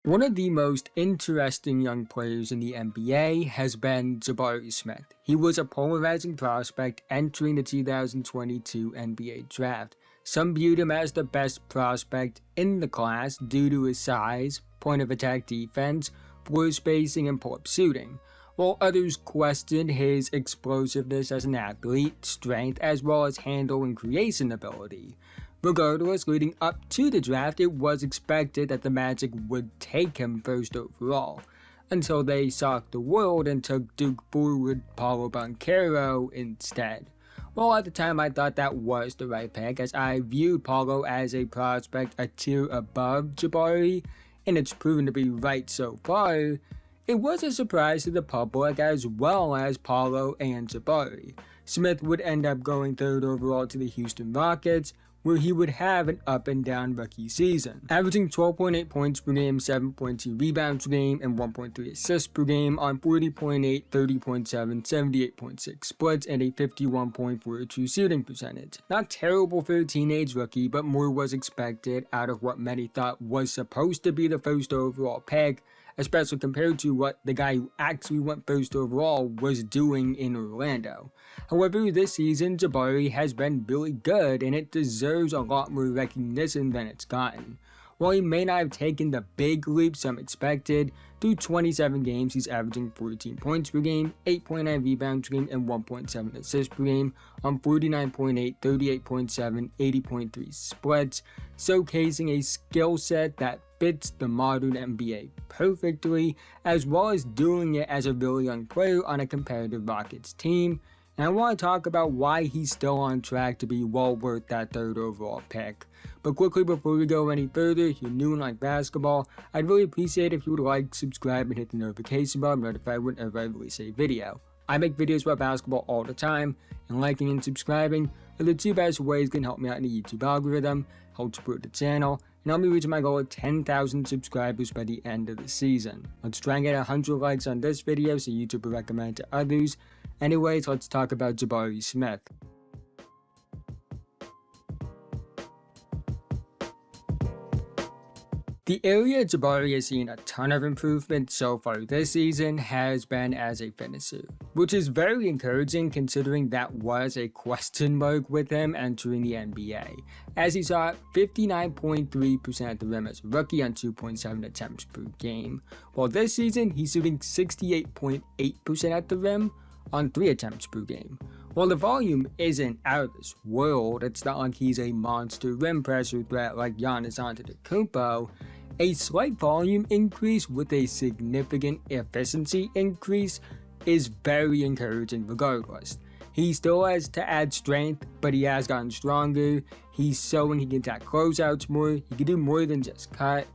One of the most interesting young players in the NBA has been Jabari Smith. He was a polarizing prospect entering the 2022 NBA draft. Some viewed him as the best prospect in the class due to his size, point of attack defense, floor spacing, and pull-up shooting, while others questioned his explosiveness as an athlete, strength, as well as handle and creation ability. Regardless, leading up to the draft, it was expected that the Magic would take him first overall, until they shocked the world and took Duke forward Paolo Banchero instead. Well, at the time I thought that was the right pick, as I viewed Paolo as a prospect a tier above Jabari, and it's proven to be right so far. It was a surprise to the public as well as Paolo and Jabari. Smith would end up going third overall to the Houston Rockets, where he would have an up and down rookie season, averaging 12.8 points per game, 7.2 rebounds per game, and 1.3 assists per game on 40.8, 30.7, 78.6 splits, and a 51.4 true shooting percentage. Not terrible for a teenage rookie, but more was expected out of what many thought was supposed to be the first overall pick, especially compared to what the guy who actually went first overall was doing in Orlando. However, this season, Jabari has been really good, and it deserves a lot more recognition than it's gotten. While he may not have taken the big leap some expected, through 27 games he's averaging 14 points per game, 8.9 rebounds per game, and 1.7 assists per game on 49.8, 38.7, 80.3 splits, showcasing a skill set that fits the modern NBA perfectly, as well as doing it as a really young player on a competitive Rockets team. And I want to talk about why he's still on track to be well worth that third overall pick. But quickly before we go any further, if you're new and like basketball, I'd really appreciate if you would like, subscribe, and hit the notification bell to be notified whenever I release a video. I make videos about basketball all the time, and liking and subscribing are the two best ways that can help me out in the YouTube algorithm, help support the channel, and I'll be reaching my goal of 10,000 subscribers by the end of the season. Let's try and get 100 likes on this video so YouTube will recommend it to others. Anyways, let's talk about Jabari Smith. The area Jabari has seen a ton of improvement so far this season has been as a finisher, which is very encouraging considering that was a question mark with him entering the NBA, as he shot 59.3% at the rim as a rookie on 2.7 attempts per game, while this season he's shooting 68.8% at the rim on 3 attempts per game. While the volume isn't out of this world, it's not like he's a monster rim pressure threat like Giannis Antetokounmpo. A slight volume increase with a significant efficiency increase is very encouraging regardless. He still has to add strength, but he has gotten stronger. He's showing he can attack closeouts more, he can do more than just cut,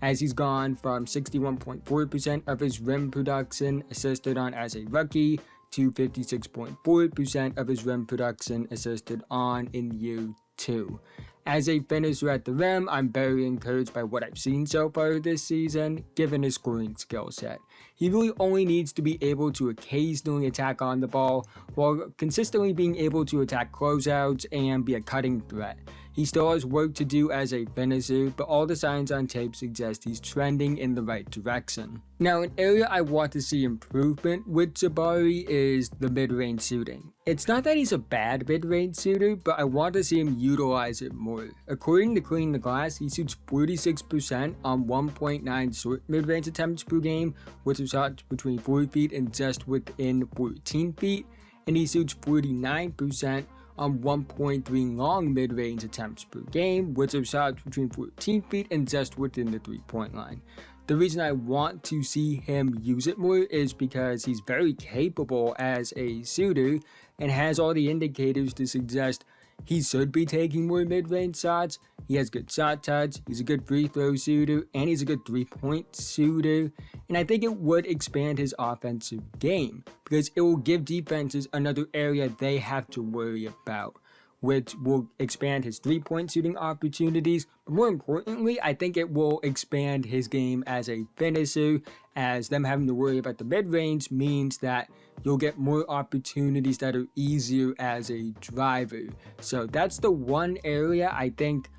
as he's gone from 61.4% of his rim production assisted on as a rookie to 56.4% of his rim production assisted on in year 2. As a finisher at the rim, I'm very encouraged by what I've seen so far this season, given his scoring skill set. He really only needs to be able to occasionally attack on the ball, while consistently being able to attack closeouts and be a cutting threat. He still has work to do as a finisher, but all the signs on tape suggest he's trending in the right direction. Now, an area I want to see improvement with Jabari is the mid-range shooting. It's not that he's a bad mid-range shooter, but I want to see him utilize it more. According to Clean the Glass, he shoots 46% on 1.9 short mid-range attempts per game, with shots between 4 feet and just within 14 feet, and he shoots 49% on 1.3 long mid-range attempts per game, which are shots between 14 feet and just within the 3-point line. The reason I want to see him use it more is because he's very capable as a shooter and has all the indicators to suggest he should be taking more mid-range shots. He has good shot touch, he's a good free throw shooter, and he's a good 3-point shooter. And I think it would expand his offensive game because it will give defenses another area they have to worry about, which will expand his 3-point shooting opportunities. But more importantly, I think it will expand his game as a finisher, as them having to worry about the mid-range means that you'll get more opportunities that are easier as a driver. So that's the one area I think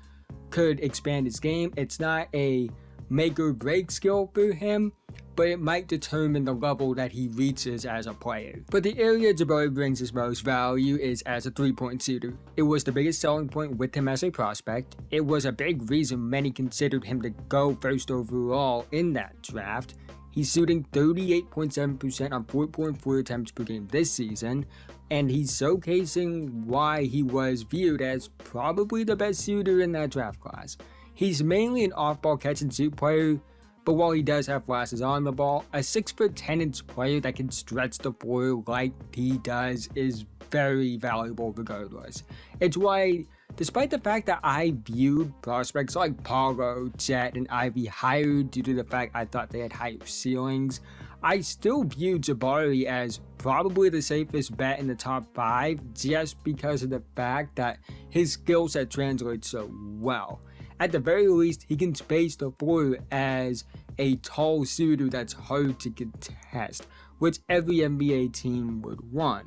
could expand his game. It's not a make or break skill for him, but it might determine the level that he reaches as a player. But the area Jabari brings his most value is as a 3-point shooter. It was the biggest selling point with him as a prospect. It was a big reason many considered him to go first overall in that draft. He's shooting 38.7% on 4.4 attempts per game this season, and he's showcasing why he was viewed as probably the best shooter in that draft class. He's mainly an off-ball catch-and-shoot player, but while he does have flashes on the ball, a 6'10" player that can stretch the floor like he does is very valuable regardless. It's why, despite the fact that I viewed prospects like Paolo, Jet, and Ivy higher due to the fact I thought they had higher ceilings, I still view Jabari as probably the safest bet in the top 5 just because of the fact that his skill set translates so well. At the very least, he can space the floor as a tall shooter that's hard to contest, which every NBA team would want.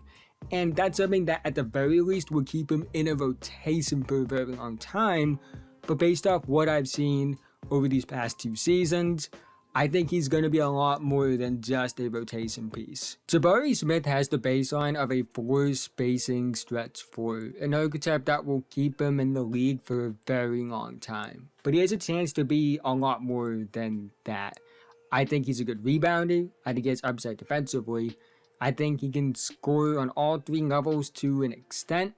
And that's something that at the very least would keep him in a rotation for a very long time, but based off what I've seen over these past 2 seasons, I think he's going to be a lot more than just a rotation piece. Jabari Smith has the baseline of a 4 spacing stretch 4, an archetype that will keep him in the league for a very long time. But he has a chance to be a lot more than that. I think he's a good rebounder, I think he has upside defensively, I think he can score on all 3 levels to an extent,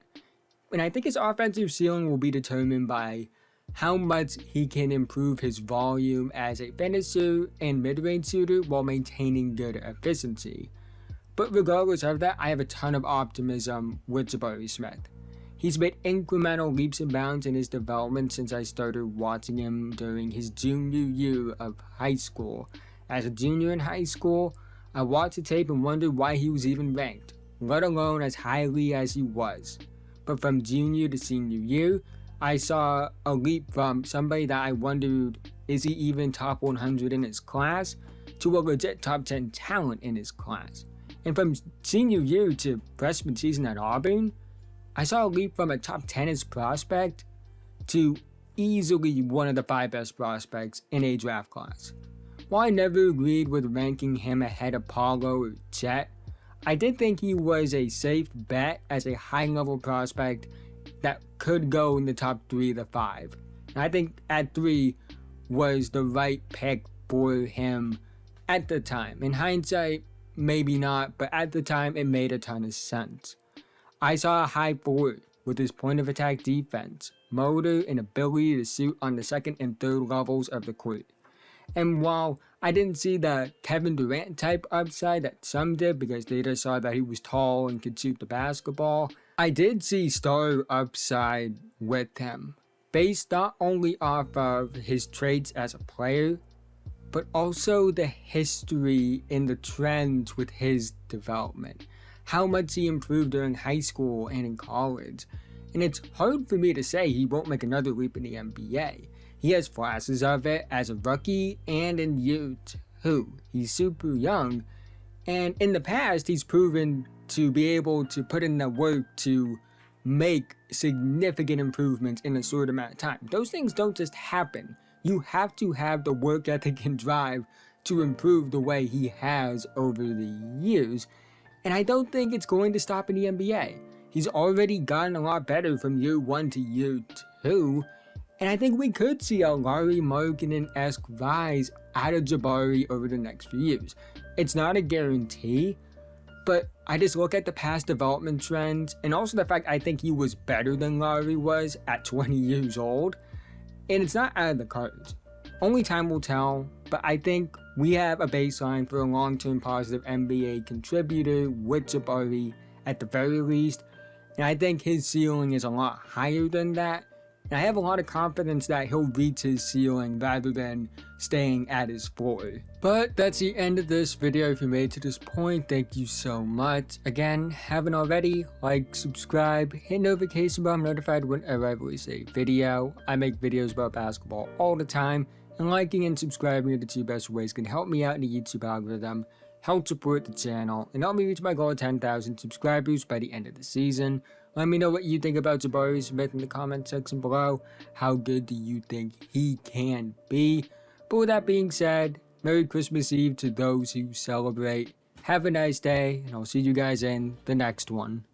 and I think his offensive ceiling will be determined by how much he can improve his volume as a finisher and mid-range shooter while maintaining good efficiency. But regardless of that, I have a ton of optimism with Jabari Smith. He's made incremental leaps and bounds in his development since I started watching him during his junior year of high school. As a junior in high school, I watched the tape and wondered why he was even ranked, let alone as highly as he was. But from junior to senior year, I saw a leap from somebody that I wondered, is he even top 100 in his class, to a legit top 10 talent in his class. And from senior year to freshman season at Auburn, I saw a leap from a top 10ish prospect to easily one of the 5 best prospects in a draft class. While I never agreed with ranking him ahead of Paolo or Chet, I did think he was a safe bet as a high-level prospect that could go in the top 3 to 5. And I think at 3 was the right pick for him at the time. In hindsight, maybe not, but at the time it made a ton of sense. I saw a high forward with his point of attack defense, motor, and ability to shoot on the 2nd and 3rd levels of the court. And while I didn't see the Kevin Durant type upside that some did because they just saw that he was tall and could shoot the basketball, I did see star upside with him, based not only off of his traits as a player, but also the history and the trends with his development, how much he improved during high school and in college. And it's hard for me to say he won't make another leap in the NBA. He has flashes of it as a rookie and in year 2. He's super young, and in the past he's proven to be able to put in the work to make significant improvements in a short amount of time. Those things don't just happen. You have to have the work ethic and drive to improve the way he has over the years, and I don't think it's going to stop in the NBA. He's already gotten a lot better from year 1 to year 2, and I think we could see a Larry Markkinen-esque rise out of Jabari over the next few years. It's not a guarantee, but I just look at the past development trends and also the fact I think he was better than Larry was at 20 years old, and it's not out of the cards. Only time will tell, but I think we have a baseline for a long-term positive NBA contributor with Jabari at the very least, and I think his ceiling is a lot higher than that. And I have a lot of confidence that he'll reach his ceiling rather than staying at his floor. But that's the end of this video. If you made it to this point, thank you so much. Again, haven't already, like, subscribe, hit notification bell, I'm notified whenever I release a video. I make videos about basketball all the time, and liking and subscribing are the 2 best ways can help me out in the YouTube algorithm, help support the channel, and help me reach my goal of 10,000 subscribers by the end of the season. Let me know what you think about Jabari Smith in the comment section below. How good do you think he can be? But with that being said, Merry Christmas Eve to those who celebrate. Have a nice day, and I'll see you guys in the next one.